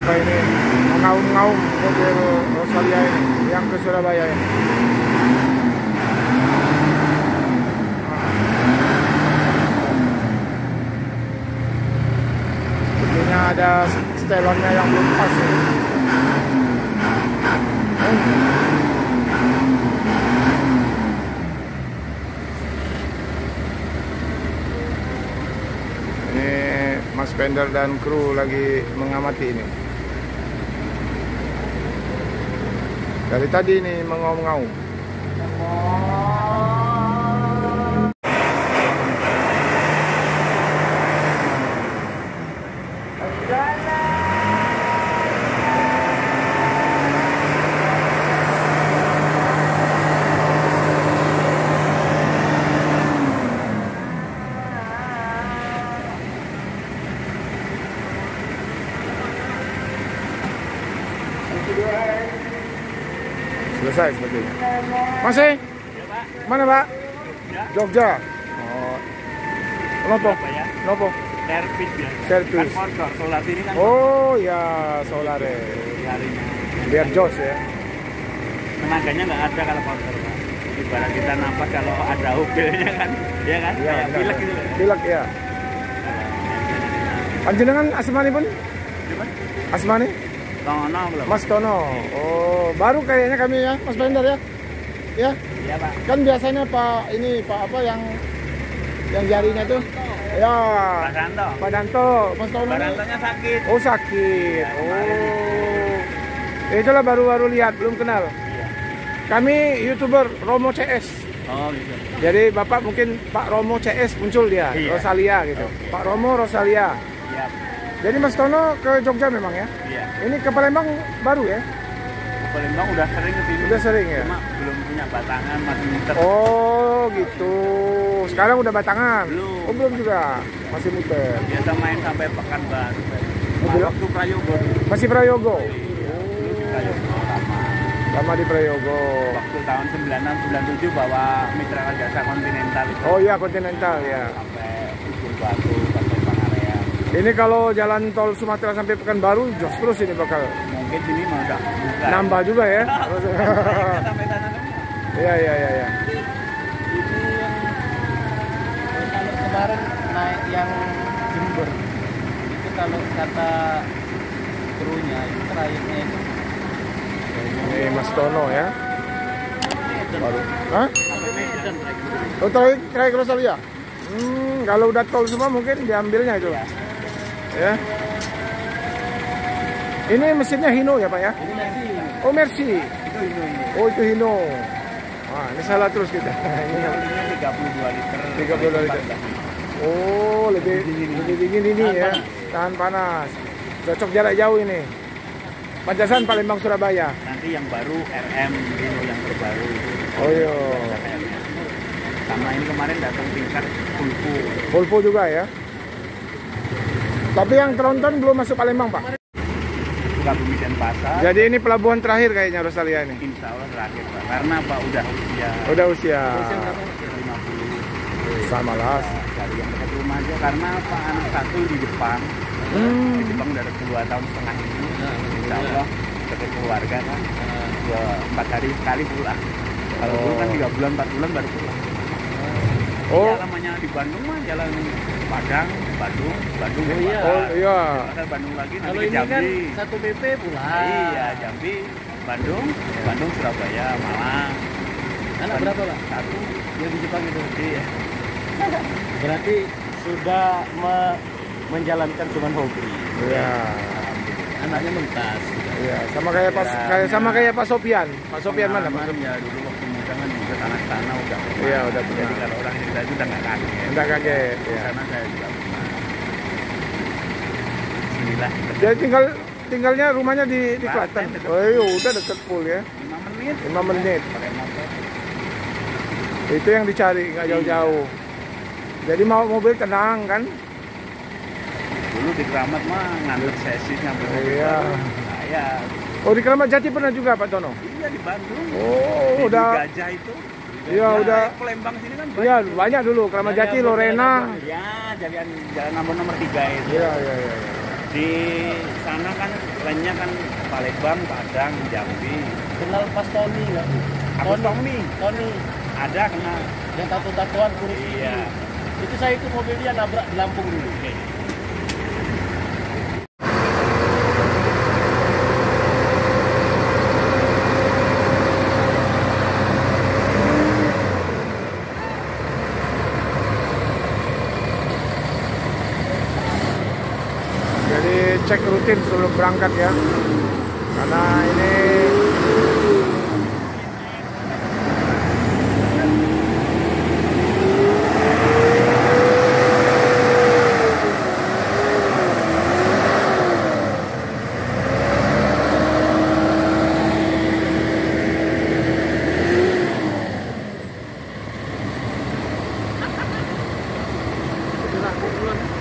Apa ini mengaum-ngaum mobil Rosalia ini yang ke Surabaya ini. Sepertinya ada setelonnya yang belum pas ya. Ini Mas Pender dan kru lagi mengamati ini. Dari tadi ini mengaum-ngaum. Selesai sepertinya. Masih? Ya, Pak. Mana, Pak? Jogja. Jogja. Oh. Nopo? Ya? Nopo? Servis biasa. Servis. Kan motor solar ini kan. Oh ya, solar ya. Harinya. Biar jos ya. Tenaganya nggak ada kalau motor, Pak. Ibarat kita nafas kalau ada mobilnya kan, ya kan? Iya, Kayak pilek gitu. Pilek ya. Panjenengan asmani pun? Gimana? Asmani? Tono belum? Mas Tono. Oh, baru kayaknya kami ya, Mas Pender ya. Ya. Iya, Pak. Kan biasanya Pak ini Pak apa yang jarinya tuh? Ya. Pak Danto. Pak Danto, Mas Tono. Pak Dantonya sakit. Oh, sakit. Oh. Itulah baru-baru lihat, belum kenal. Iya. Kami YouTuber Romo CS. Oh, gitu. Jadi Bapak mungkin Pak Romo CS muncul dia, Iya. Rosalia gitu. Oke. Pak Romo Rosalia. Iya. Jadi Mas Tono ke Jogja memang ya? Iya. Ini ke Palembang baru ya? Palembang udah sering ke sini. Udah sering ya? Cuma belum punya batangan, masih muter. Oh gitu. Sekarang udah batangan? Belum. Oh belum juga? Masih muter? Biasa main sampai Pekanbaru. belum? Waktu Prayogo. Masih Prayogo? Dulu di Prayogo lama. Lama di Prayogo. Waktu tahun 96-97 bawa Mitra Jasa Continental itu. Oh iya, Continental ya. Sampai Ujung Batu, sampai Pangarean. Ini kalau jalan tol Sumatera sampai Pekanbaru, jos terus ini bakal Mungkin sini mau udah buka. nambah juga ya? Sampai sana kan. Iya, iya, iya. Ya. Ini yang kalau kemarin naik yang Jember itu kalau kata krunya itu trayeknya itu Ini Mas Tono ya. Baru. Hah? sampai Medan Oh, trayek Rosalia? Kalau udah tol semua mungkin diambilnya itu. Ya. Ini mesinnya Hino ya Pak ya? ini nanti Oh Mercy. itu ini Oh itu Hino. Wah ini salah terus kita. Ini olinya 32 liter. 32 liter. Oh lebih dingin ini ya. Tahan panas. Cocok jarak jauh ini. Pancasan Palembang Surabaya. Nanti yang baru RM Rino yang terbaru. Oh iya. Sama ini kemarin datang tingkat Volvo. Volvo juga ya. Tapi yang Tronton belum masuk Palembang Pak. Sukabumi dan Pasar. Jadi ini pelabuhan terakhir kayaknya Rosalia ini. Insya Allah terakhir, Pak. Karena Pak udah usia Udah usia 50. sama lah. Dari yang dekat rumah aja. Karena Pak anak satu di Jepang. Di Jepang udah ada 2 tahun setengah ini. Insya Allah dekat keluarga kan. 4 hari sekali pulang. Kalau dulu kan 3 bulan 4 bulan baru pulang. Oh. Ya, namanya di Bandung mah jalan Padang, Bandung, Bandung. Oh, iya. Oh iya. Pasar Bandung lagi nanti kalau ke ini kan Jambi. satu BP pulang. Iya, Jambi, Bandung, Bandung, Surabaya, Malang. Anak berapa Pak? 1. Yang di Jepang itu. Iya. Berarti sudah menjalankan cuman hobi. Iya. Anaknya mentas. Iya, sama kayak Pak Sopian. Pak Sopian mana Pak? Pengalaman ya dulu waktu muda kan juga tanah udah. Iya, udah pernah. Jadi kalau orang cerita itu udah nggak kaget. Enggak kaget. Di Ya. sana saya juga pernah. Inilah. Jadi tinggalnya rumahnya di Klaten. Klaten, Oh iya, udah deket full ya. 5 menit. 5 menit. Pakai motor. Itu yang dicari, nggak jauh-jauh. Jadi mau mobil tenang kan? Dulu di Keramat mah nganter sesi nyampe Iya. Saya. Oh di Keramat Jati pernah juga Pak Tono? Iya di Bandung. Oh Di udah. Gajah itu. Iya udah. Palembang sini kan Iya banyak dulu Keramat Jati, Lorena. Ya, jalan Ambon nomor 3 itu. Iya. Di sana kan lainnya kan Palembang, Padang, Jambi. Kenal pas Tony nggak? Apa Tommy? Tony Ada kenal. yang tato-tatoan kurus Iya. itu saya ikut mobil dia nabrak di Lampung dulu. Jadi cek rutin sebelum berangkat ya. Karena ini Udah,